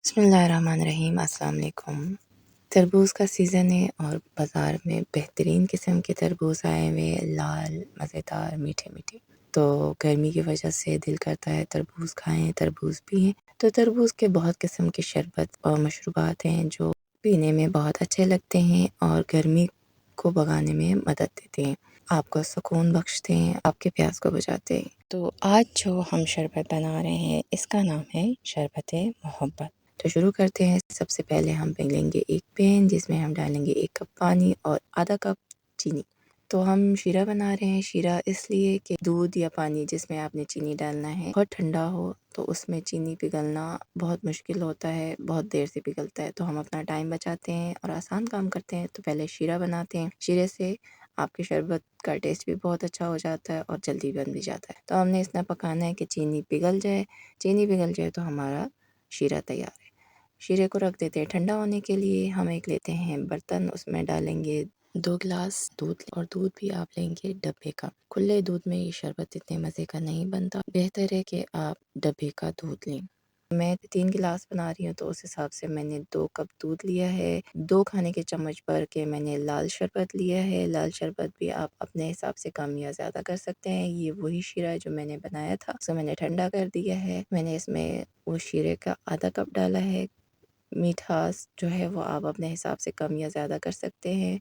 बिस्मिल्लाहिर्रहमानिर्रहीम। अस्सलाम वालेकुम। तरबूज़ का सीज़न है और बाज़ार में बेहतरीन किस्म के तरबूज़ आए हुए हैं, लाल, मज़ेदार, मीठे-मीठे। तो गर्मी की वजह से दिल करता है तरबूज़ खाएँ, तरबूज़ पिएँ। तो तरबूज़ के बहुत किस्म के शरबत और मशरूबात हैं जो पीने में बहुत अच्छे लगते हैं और गर्मी को भगाने में मदद देते हैं। आपको सुकून बख्शते हैं, आपके प्यास को बुझाते हैं। तो आज जो हम शरबत बना रहे हैं इसका नाम है शरबत-ए मोहब्बत। तो शुरू करते हैं। सबसे पहले हम लेंगे एक पैन जिसमें हम डालेंगे 1 कप पानी और आधा कप चीनी। तो हम शीरा बना रहे हैं। शीरा इसलिए कि दूध या पानी जिसमें आपने चीनी डालना है बहुत ठंडा हो तो उसमें चीनी पिघलना बहुत मुश्किल होता है, बहुत देर से पिघलता है। तो हम अपना टाइम बचाते हैं और आसान काम करते हैं। तो पहले शीरा बनाते हैं। शीरे से आपके शरबत का टेस्ट भी बहुत अच्छा हो जाता है और जल्दी बन भी जाता है। तो हमने इतना पकाना है कि चीनी पिघल जाए। चीनी पिघल जाए तो हमारा शीरा तैयार है। शीरे को रख देते हैं ठंडा होने के लिए। हम एक लेते हैं बर्तन, उसमें डालेंगे 2 गिलास दूध और दूध भी आप लेंगे डब्बे का। खुले दूध में ये शरबत इतने मज़े का नहीं बनता। बेहतर है कि आप डब्बे का दूध लें। मैं 3 गिलास बना रही हूँ तो उस हिसाब से मैंने 2 कप दूध लिया है। 2 खाने के चम्मच भर के मैंने लाल शरबत लिया है। लाल शरबत भी आप अपने हिसाब से कम या ज़्यादा कर सकते हैं। ये वही शीरा है जो मैंने बनाया था, उसे मैंने ठंडा कर दिया है। मैंने इसमें वो शीरे का आधा कप डाला है। मिठास जो है वो आप अपने हिसाब से कम या ज़्यादा कर सकते हैं।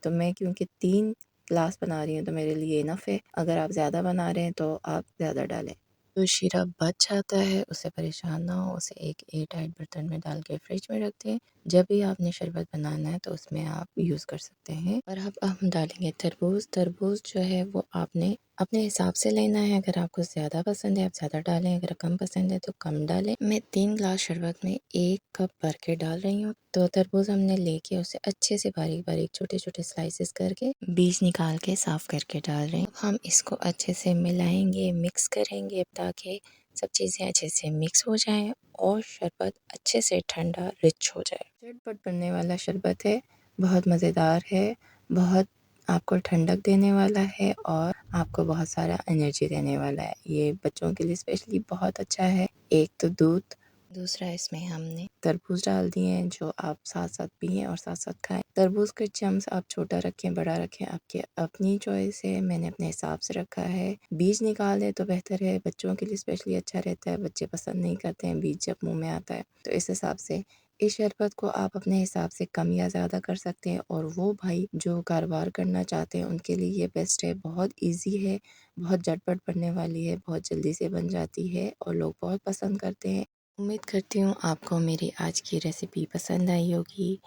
तो मैं क्योंकि 3 ग्लास बना रही हूँ तो मेरे लिए इनफ़ है। अगर आप ज़्यादा बना रहे हैं तो आप ज़्यादा डालें। जो शीरा बच जाता है उससे परेशान ना हो, उसे एक एयर टाइट बर्तन में डाल के फ्रिज में रख दें। जब भी आपने शरबत बनाना है तो उसमें आप यूज़ कर सकते हैं। और अब हम डालेंगे तरबूज़। तरबूज़ जो है वो आपने अपने हिसाब से लेना है। अगर आपको ज़्यादा पसंद है आप ज़्यादा डालें, अगर कम पसंद है तो कम डालें। मैं 3 ग्लास शरबत में 1 कप भर के डाल रही हूँ। तो तरबूज़ हमने लेके उसे अच्छे से बारीक-बारीक छोटे-छोटे स्लाइसेस करके बीज निकाल के साफ़ करके डाल रहे हैं। हम इसको अच्छे से मिलाएँगे, मिक्स करेंगे ताकि सब चीज़ें अच्छे से मिक्स हो जाएँ और शरबत अच्छे से ठंडा रिच हो जाए। झटपट बनने वाला शरबत है, बहुत मज़ेदार है, बहुत आपको ठंडक देने वाला है और आपको बहुत सारा एनर्जी देने वाला है। ये बच्चों के लिए स्पेशली बहुत अच्छा है। एक तो दूध, दूसरा इसमें हमने तरबूज़ डाल दिए हैं जो आप साथ-साथ पिएँ और साथ-साथ खाएँ। तरबूज़ के चंक्स आप छोटा रखें, बड़ा रखें, आपकी अपनी चॉइस है। मैंने अपने हिसाब से रखा है। बीज निकाल दें तो बेहतर है, बच्चों के लिए स्पेशली अच्छा रहता है। बच्चे पसंद नहीं करते हैं बीज जब मुँह में आता है। तो इस हिसाब से इस शरबत को आप अपने हिसाब से कम या ज़्यादा कर सकते हैं और वो भाई जो कारोबार करना चाहते हैं उनके लिए ये बेस्ट है। बहुत ईज़ी है, बहुत झटपट बनने वाली है, बहुत जल्दी से बन जाती है और लोग बहुत पसंद करते हैं। उम्मीद करती हूँ आपको मेरी आज की रेसिपी पसंद आई होगी।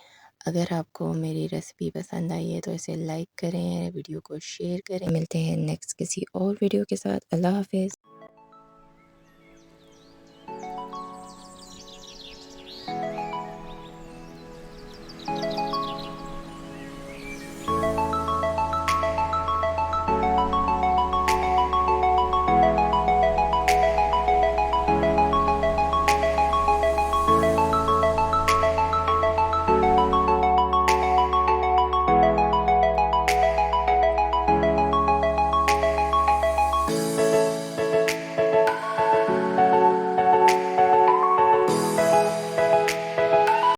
अगर आपको मेरी रेसिपी पसंद आई है तो इसे लाइक करें, वीडियो को शेयर करें। मिलते हैं नेक्स्ट किसी और वीडियो के साथ। अल्लाह हाफ़िज़।